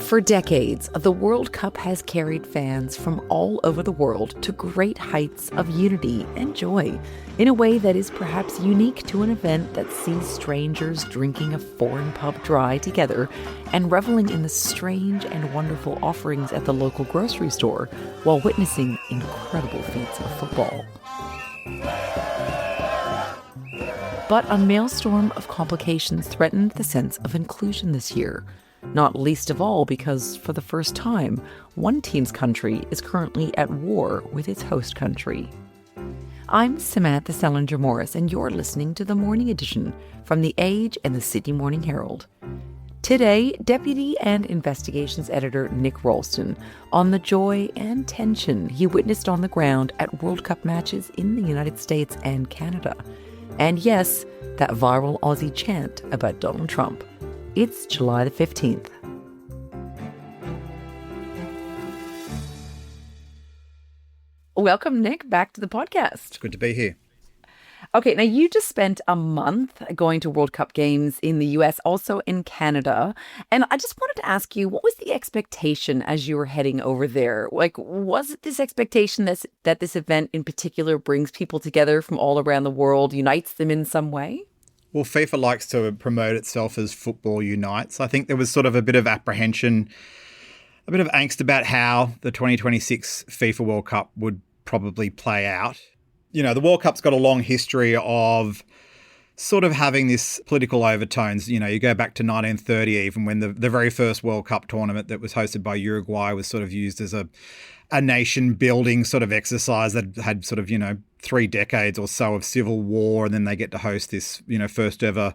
For decades, the World Cup has carried fans from all over the world to great heights of unity and joy, in a way that is perhaps unique to an event that sees strangers drinking a foreign pub dry together and reveling in the strange and wonderful offerings at the local grocery store while witnessing incredible feats of football. But a maelstrom of complications threatened the sense of inclusion this year. Not least of all because, for the first time, one team's country is currently at war with its host country. I'm Samantha Selinger-Morris, and you're listening to the Morning Edition from The Age and the Sydney Morning Herald. Today, Deputy and Investigations Editor Nick Ralston on the joy and tension he witnessed on the ground at World Cup matches in the United States and Canada. And yes, that viral Aussie chant about Donald Trump. It's July the 15th. Welcome, Nick, back to the podcast. It's good to be here. Okay, now you just spent a month going to World Cup games in the US, also in Canada. And I just wanted to ask you, what was the expectation as you were heading over there? Like, was it this expectation that this event in particular brings people together from all around the world, unites them in some way? Well, FIFA likes to promote itself as football unites. I think there was sort of a bit of apprehension, a bit of angst about how the 2026 FIFA World Cup would probably play out. You know, the World Cup's got a long history of sort of having this political overtones. You know, you go back to 1930 even, when the very first World Cup tournament that was hosted by Uruguay was sort of used as a nation building sort of exercise that had sort of, 3 decades or so of civil war. And then they get to host this, first ever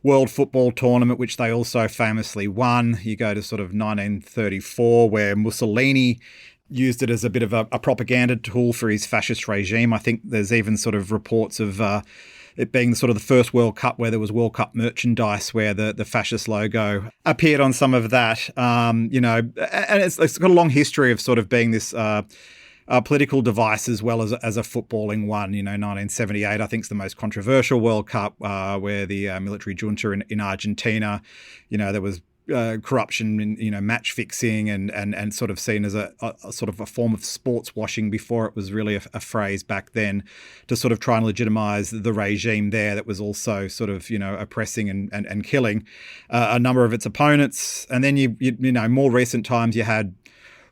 world football tournament, which they also famously won. You go to sort of 1934, where Mussolini used it as a bit of a propaganda tool for his fascist regime. I think there's even sort of reports of it being sort of the first World Cup where there was World Cup merchandise where the fascist logo appeared on some of that. And it's got a long history of sort of being this political device as well as a footballing one. 1978, I think, is the most controversial World Cup where the military junta in Argentina, there was corruption in match fixing and sort of seen as a sort of a form of sports washing before it was really a phrase back then, to sort of try and legitimize the regime there that was also sort of oppressing and killing a number of its opponents. And then you more recent times you had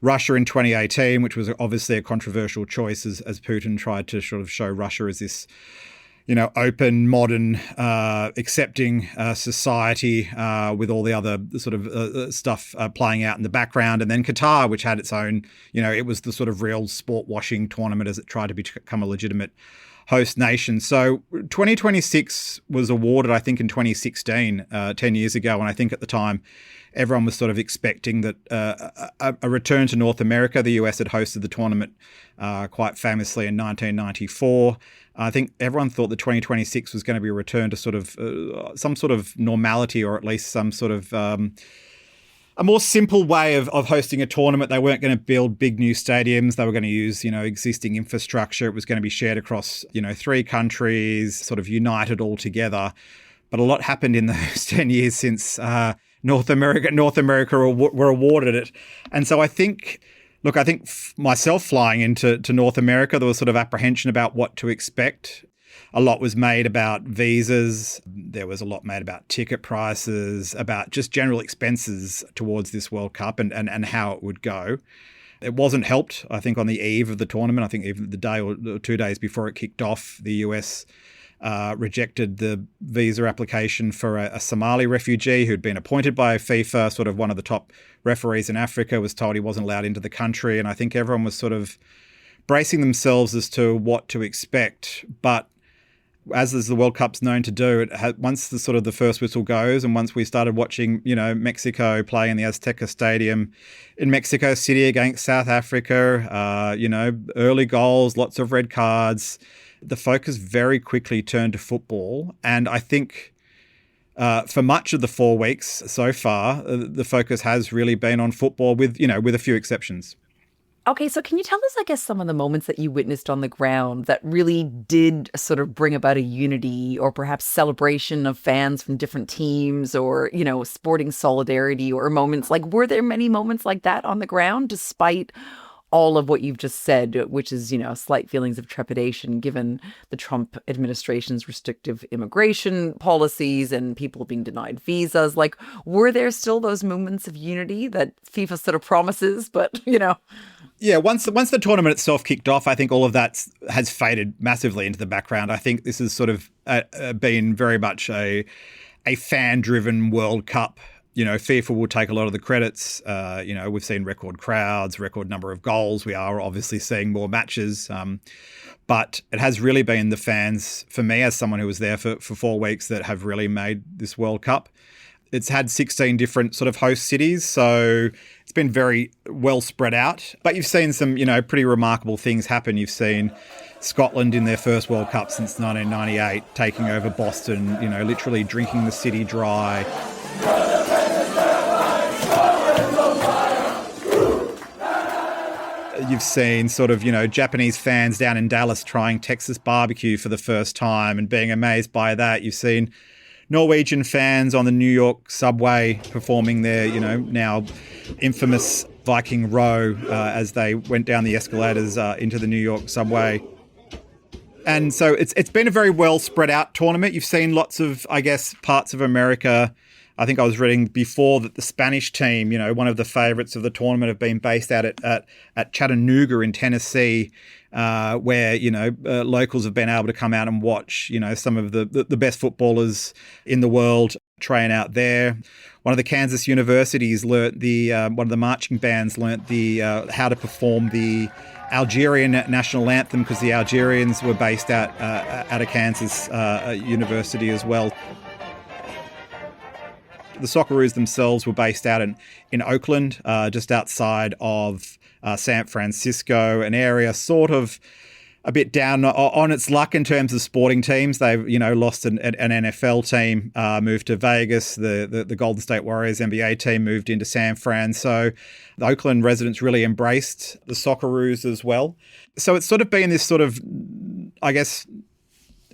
Russia in 2018, which was obviously a controversial choice as Putin tried to sort of show Russia as this open, modern, accepting society with all the other sort of stuff playing out in the background. And then Qatar, which had its own, it was the sort of real sport washing tournament as it tried to become a legitimate host nation. So 2026 was awarded, I think, in 2016, 10 years ago. And I think at the time, everyone was sort of expecting that a return to North America. The US had hosted the tournament quite famously in 1994. I think everyone thought that 2026 was going to be a return to sort of some sort of normality, or at least some sort of a more simple way of hosting a tournament. They weren't going to build big new stadiums. They were going to use, existing infrastructure. It was going to be shared across, 3 countries, sort of united all together. But a lot happened in those 10 years since North America were awarded it. And so I think myself flying into North America, there was sort of apprehension about what to expect. A lot was made about visas. There was a lot made about ticket prices, about just general expenses towards this World Cup and how it would go. It wasn't helped, I think, on the eve of the tournament. I think even the day or 2 days before it kicked off, the US rejected the visa application for a Somali refugee who'd been appointed by FIFA, sort of one of the top referees in Africa, was told he wasn't allowed into the country. And I think everyone was sort of bracing themselves as to what to expect. But as is the World Cup's known to do, once the sort of the first whistle goes, and once we started watching, Mexico play in the Azteca Stadium in Mexico City against South Africa, early goals, lots of red cards, the focus very quickly turned to football. And I think for much of the 4 weeks so far, the focus has really been on football with a few exceptions. Okay, so can you tell us, I guess, some of the moments that you witnessed on the ground that really did sort of bring about a unity or perhaps celebration of fans from different teams or, sporting solidarity or moments like, were there many moments like that on the ground despite all of what you've just said, which is, slight feelings of trepidation given the Trump administration's restrictive immigration policies and people being denied visas? Like, were there still those moments of unity that FIFA sort of promises, but. Yeah, once the tournament itself kicked off, I think all of that has faded massively into the background. I think this has sort of been very much a fan-driven World Cup. FIFA will take a lot of the credits. We've seen record crowds, record number of goals. We are obviously seeing more matches. But it has really been the fans, for me, as someone who was there for 4 weeks, that have really made this World Cup. It's had 16 different sort of host cities, so it's been very well spread out. But you've seen some, pretty remarkable things happen. You've seen Scotland in their first World Cup since 1998 taking over Boston, literally drinking the city dry. You've seen sort of, Japanese fans down in Dallas trying Texas barbecue for the first time and being amazed by that. You've seen Norwegian fans on the New York subway performing their, now infamous Viking row as they went down the escalators into the New York subway. And so it's been a very well spread out tournament. You've seen lots of, I guess, parts of America. I think I was reading before that the Spanish team, one of the favourites of the tournament, have been based out at Chattanooga in Tennessee, where, locals have been able to come out and watch, some of the best footballers in the world train out there. One of the Kansas universities learnt one of the marching bands learnt how to perform the Algerian national anthem, because the Algerians were based out at a Kansas university as well. The Socceroos themselves were based out in Oakland, just outside of San Francisco, an area sort of a bit down on its luck in terms of sporting teams. They've, lost an NFL team, moved to Vegas. The Golden State Warriors NBA team moved into San Fran. So the Oakland residents really embraced the Socceroos as well. So it's sort of been this sort of, I guess,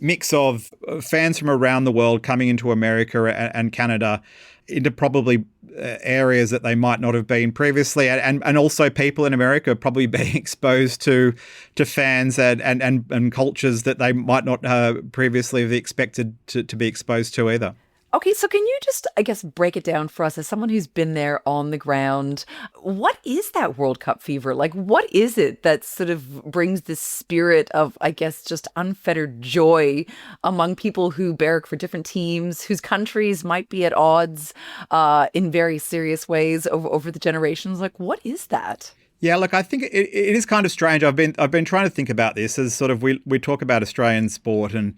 mix of fans from around the world coming into America and Canada, into probably areas that they might not have been previously, and also people in America probably being exposed to fans and cultures that they might not previously have expected to be exposed to either. Okay, so can you just, I guess, break it down for us as someone who's been there on the ground? What is that World Cup fever? Like, what is it that sort of brings this spirit of, I guess, just unfettered joy among people who barrack for different teams, whose countries might be at odds in very serious ways over the generations? Like, what is that? Yeah, look, I think it is kind of strange. I've been trying to think about this as sort of we talk about Australian sport, and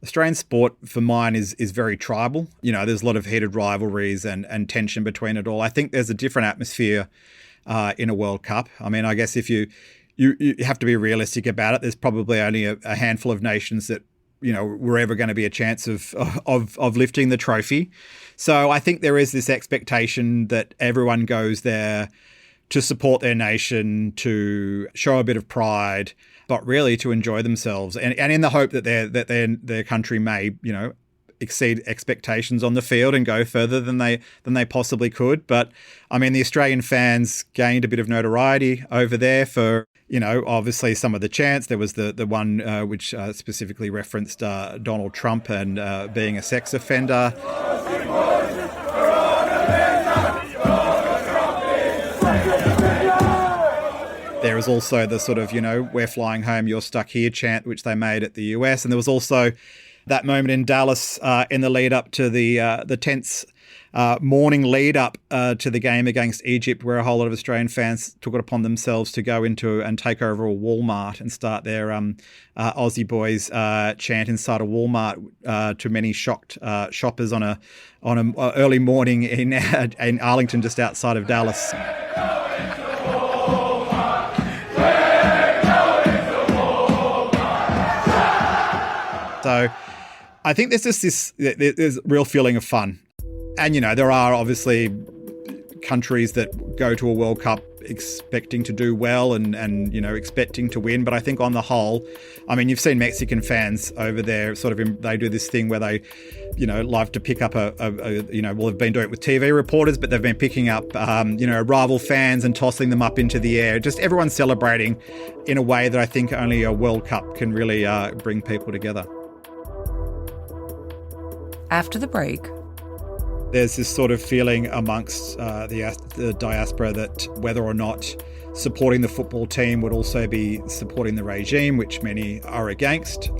Australian sport for mine is very tribal. There's a lot of heated rivalries and tension between it all. I think there's a different atmosphere in a World Cup. I mean, I guess if you have to be realistic about it, there's probably only a handful of nations that, were ever going to be a chance of lifting the trophy. So I think there is this expectation that everyone goes there to support their nation, to show a bit of pride, but really to enjoy themselves, and in the hope that their country may, exceed expectations on the field and go further than they possibly could. But I mean, the Australian fans gained a bit of notoriety over there for, obviously some of the chants. There was the one which specifically referenced Donald Trump and being a sex offender. There is also the sort of, we're flying home, you're stuck here chant, which they made at the US. And there was also that moment in Dallas in the lead up to the tense morning lead up to the game against Egypt, where a whole lot of Australian fans took it upon themselves to go into and take over a Walmart and start their Aussie boys chant inside a Walmart to many shocked shoppers on a early morning in Arlington, just outside of Dallas. So I think there's just there's a real feeling of fun. And, there are obviously countries that go to a World Cup expecting to do well and expecting to win. But I think on the whole, I mean, you've seen Mexican fans over there they do this thing where they, love to pick up they've been doing it with TV reporters, but they've been picking up, rival fans and tossing them up into the air. Just everyone's celebrating in a way that I think only a World Cup can really bring people together. After the break, there's this sort of feeling amongst the diaspora that whether or not supporting the football team would also be supporting the regime, which many are against.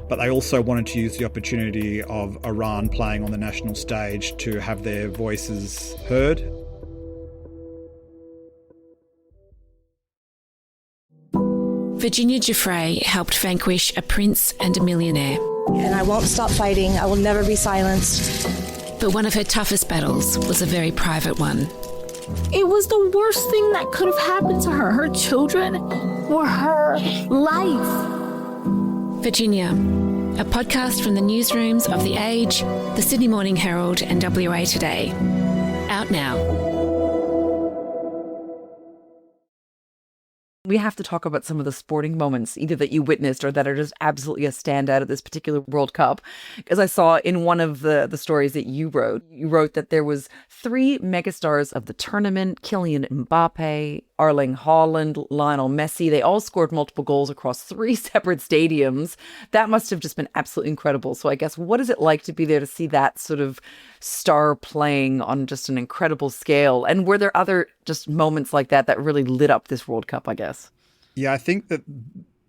But they also wanted to use the opportunity of Iran playing on the national stage to have their voices heard. Virginia Giuffre helped vanquish a prince and a millionaire. And I won't stop fighting. I will never be silenced. But one of her toughest battles was a very private one. It was the worst thing that could have happened to her. Her children or her life. Virginia, a podcast from the newsrooms of The Age, the Sydney Morning Herald and WA Today. Out now. We have to talk about some of the sporting moments, either that you witnessed or that are just absolutely a standout at this particular World Cup. Because I saw in one of the stories that you wrote that there was 3 megastars of the tournament: Kylian Mbappé, Erling Haaland, Lionel Messi. They all scored multiple goals across 3 separate stadiums. That must have just been absolutely incredible. So I guess, what is it like to be there to see that sort of star playing on just an incredible scale? And were there other just moments like that really lit up this World Cup, I guess? Yeah, I think that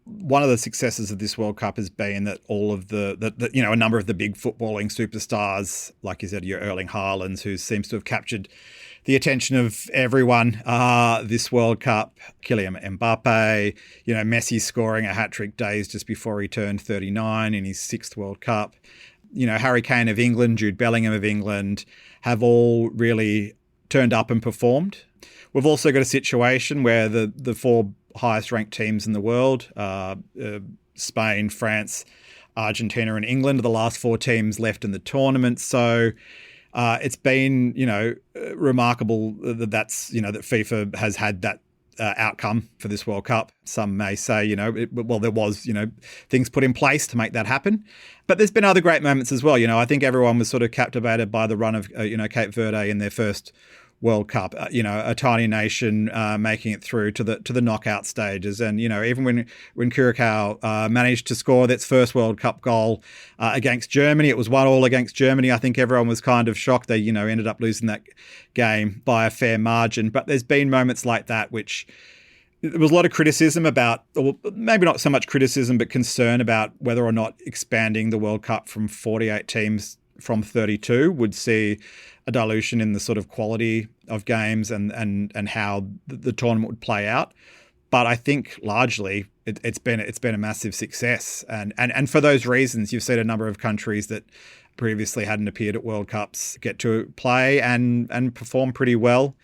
one of the successes of this World Cup has been that all of a number of the big footballing superstars, like you said, your Erling Haaland, who seems to have captured the attention of everyone this World Cup, Kylian Mbappé, Messi scoring a hat-trick days just before he turned 39 in his 6th World Cup. Harry Kane of England, Jude Bellingham of England have all really turned up and performed. We've also got a situation where the 4 highest ranked teams in the world, Spain, France, Argentina and England, are the last 4 teams left in the tournament. So it's been, remarkable that FIFA has had that outcome for this World Cup. Some may say, there was, things put in place to make that happen. But there's been other great moments as well. I think everyone was sort of captivated by the run of, Cape Verde in their first World Cup, a tiny nation making it through to the knockout stages. And, even when Curacao managed to score its first World Cup goal against Germany, it was 1-1 against Germany. I think everyone was kind of shocked. They, ended up losing that game by a fair margin. But there's been moments like that which there was a lot of criticism about, or maybe not so much criticism, but concern about whether or not expanding the World Cup from 48 teams from 32 would see a dilution in the sort of quality of games and how the tournament would play out. But I think largely it's been a massive success. And for those reasons, you've seen a number of countries that previously hadn't appeared at World Cups get to play and perform pretty well.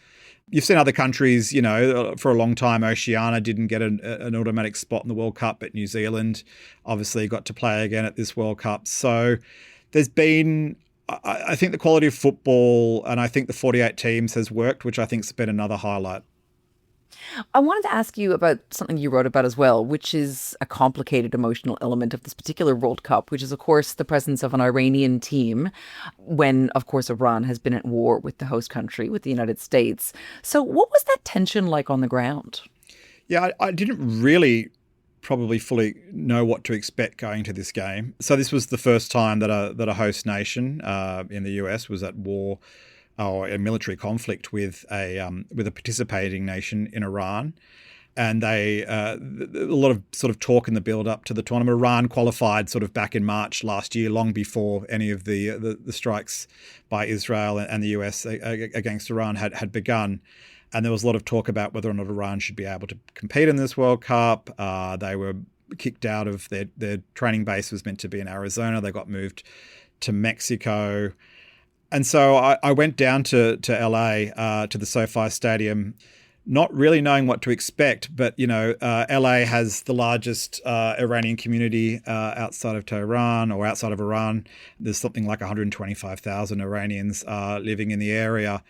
You've seen other countries, for a long time, Oceania didn't get an automatic spot in the World Cup, but New Zealand obviously got to play again at this World Cup. So there's been, I think the quality of football and I think the 48 teams has worked, which I think has been another highlight. I wanted to ask you about something you wrote about as well, which is a complicated emotional element of this particular World Cup, which is, of course, the presence of an Iranian team when, of course, Iran has been at war with the host country, with the United States. So what was that tension like on the ground? Yeah, I didn't really probably fully know what to expect going to this game. So this was the first time that a host nation in the US was at war or a military conflict with a participating nation in Iran. And a lot of sort of talk in the build up to the tournament. Iran qualified sort of back in March last year, long before any of the strikes by Israel and the US against Iran had begun. And there was a lot of talk about whether or not Iran should be able to compete in this World Cup. They were kicked out of their training base was meant to be in Arizona. They got moved to Mexico. And so I went down to LA, to the SoFi Stadium, not really knowing what to expect. But, LA has the largest Iranian community outside of Tehran or outside of Iran. There's something like 125,000 Iranians living in the area.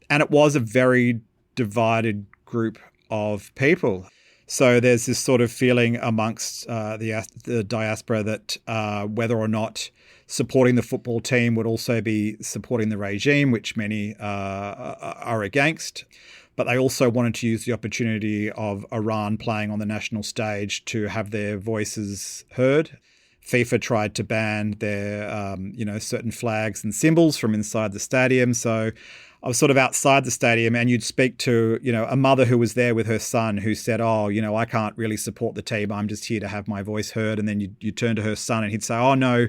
And it was a very divided group of people. So there's this sort of feeling amongst the diaspora that whether or not supporting the football team would also be supporting the regime, which many are against. But they also wanted to use the opportunity of Iran playing on the national stage to have their voices heard. FIFA tried to ban their, certain flags and symbols from inside the stadium. So I was sort of outside the stadium, and you'd speak to, a mother who was there with her son who said, I can't really support the team. I'm just here to have my voice heard. And then you turn to her son and he'd say, oh, no,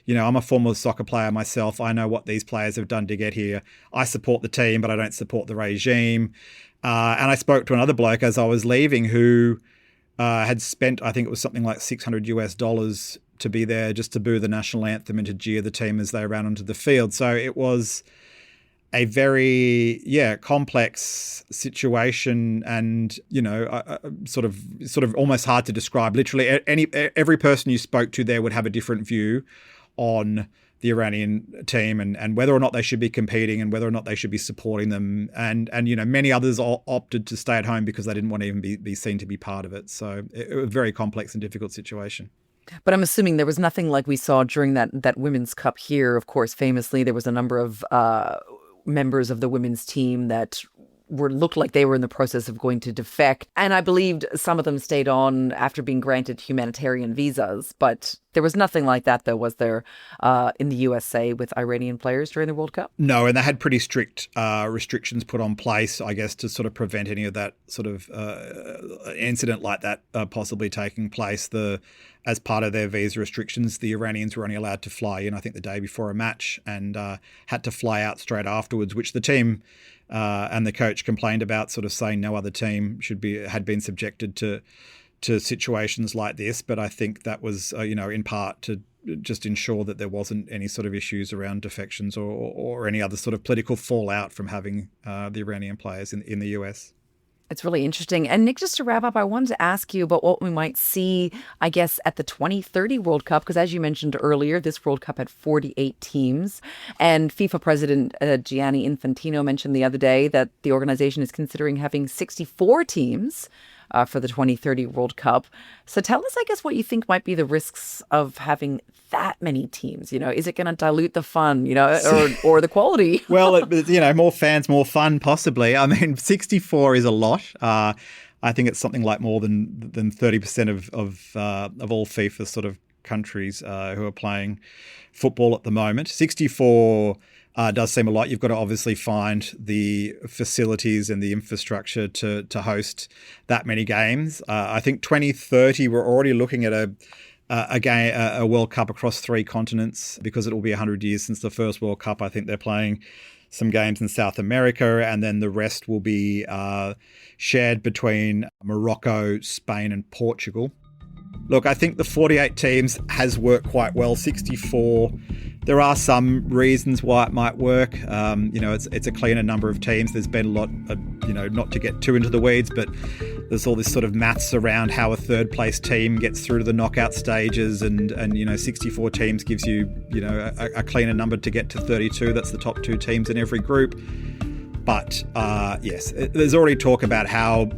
I'm a former soccer player myself. I know what these players have done to get here. I support the team, but I don't support the regime. And I spoke to another bloke as I was leaving who had spent, I think it was something like $600 to be there just to boo the national anthem and to jeer the team as they ran onto the field. So it was a very, complex situation, and, sort of almost hard to describe. Literally every person you spoke to there would have a different view on the Iranian team and whether or not they should be competing and whether or not they should be supporting them. And many others opted to stay at home because they didn't want to even be seen to be part of it. So it was a very complex and difficult situation. But I'm assuming there was nothing like we saw during that Women's Cup here. Of course, famously, there was a number of members of the women's team that looked like they were in the process of going to defect. And I believed some of them stayed on after being granted humanitarian visas. But there was nothing like that, though, was there, in the USA with Iranian players during the World Cup? No, and they had pretty strict restrictions put on place, I guess, to sort of prevent any of that sort of incident like that possibly taking place. As part of their visa restrictions, the Iranians were only allowed to fly in, I think, the day before a match, and had to fly out straight afterwards, which the team and the coach complained about, sort of saying no other team had been subjected to situations like this. But I think that was, in part to just ensure that there wasn't any sort of issues around defections or any other sort of political fallout from having the Iranian players in the US. It's really interesting. And Nick, just to wrap up, I wanted to ask you about what we might see, I guess, at the 2030 World Cup, because as you mentioned earlier, this World Cup had 48 teams. And FIFA President Gianni Infantino mentioned the other day that the organization is considering having 64 teams for the 2030 World Cup. So tell us, I guess, what you think might be the risks of having that many teams. Is it going to dilute the fun, or the quality? Well, more fans, more fun, possibly. I mean, 64 is a lot. I think it's something like more than 30% of all FIFA sort of countries who are playing football at the moment. 64 does seem a lot. You've got to obviously find the facilities and the infrastructure to host that many games. I think 2030, we're already looking at a World Cup across 3 continents, because it will be 100 years since the first World Cup. I think they're playing some games in South America, and then the rest will be shared between Morocco, Spain, and Portugal. Look, I think the 48 teams has worked quite well. 64, there are some reasons why it might work. It's a cleaner number of teams. There's been a lot of, not to get too into the weeds, but there's all this sort of maths around how a third place team gets through to the knockout stages, and 64 teams gives you, a cleaner number to get to 32. That's the top 2 teams in every group. But yes, there's already talk about how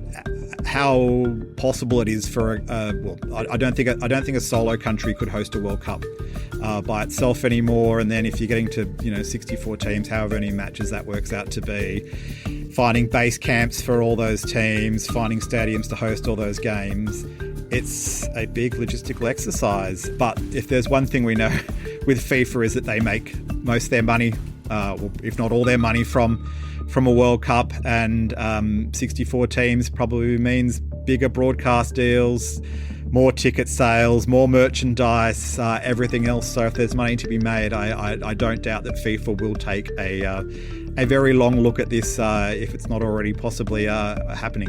possible it is for I don't think a solo country could host a World Cup by itself anymore. And then if you're getting to 64 teams, however many matches that works out to be, finding base camps for all those teams, finding stadiums to host all those games, it's a big logistical exercise. But if there's one thing we know with FIFA is that they make most of their money, if not all their money, from a World Cup, and 64 teams probably means bigger broadcast deals, more ticket sales, more merchandise, everything else. So if there's money to be made, I don't doubt that FIFA will take a very long look at this if it's not already possibly happening.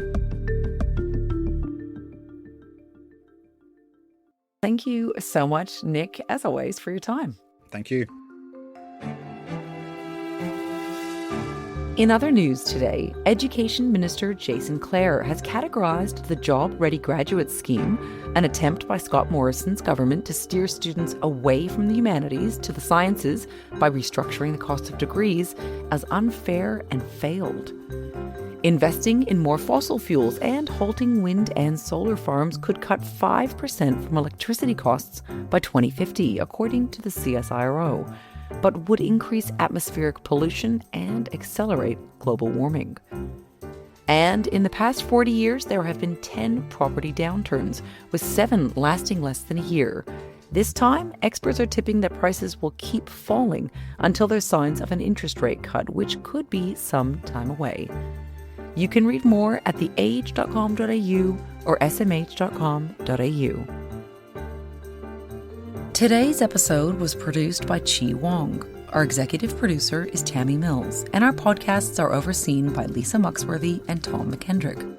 Thank you so much, Nick, as always, for your time. Thank you. In other news today, Education Minister Jason Clare has categorised the Job Ready Graduate Scheme, an attempt by Scott Morrison's government to steer students away from the humanities to the sciences by restructuring the cost of degrees, as unfair and failed. Investing in more fossil fuels and halting wind and solar farms could cut 5% from electricity costs by 2050, according to the CSIRO, but would increase atmospheric pollution and accelerate global warming. And in the past 40 years, there have been 10 property downturns, with 7 lasting less than a year. This time, experts are tipping that prices will keep falling until there's signs of an interest rate cut, which could be some time away. You can read more at theage.com.au or smh.com.au. Today's episode was produced by Chi Wong. Our executive producer is Tammy Mills, and our podcasts are overseen by Lisa Muxworthy and Tom McKendrick.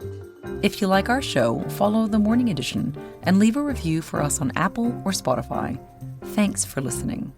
If you like our show, follow The Morning Edition and leave a review for us on Apple or Spotify. Thanks for listening.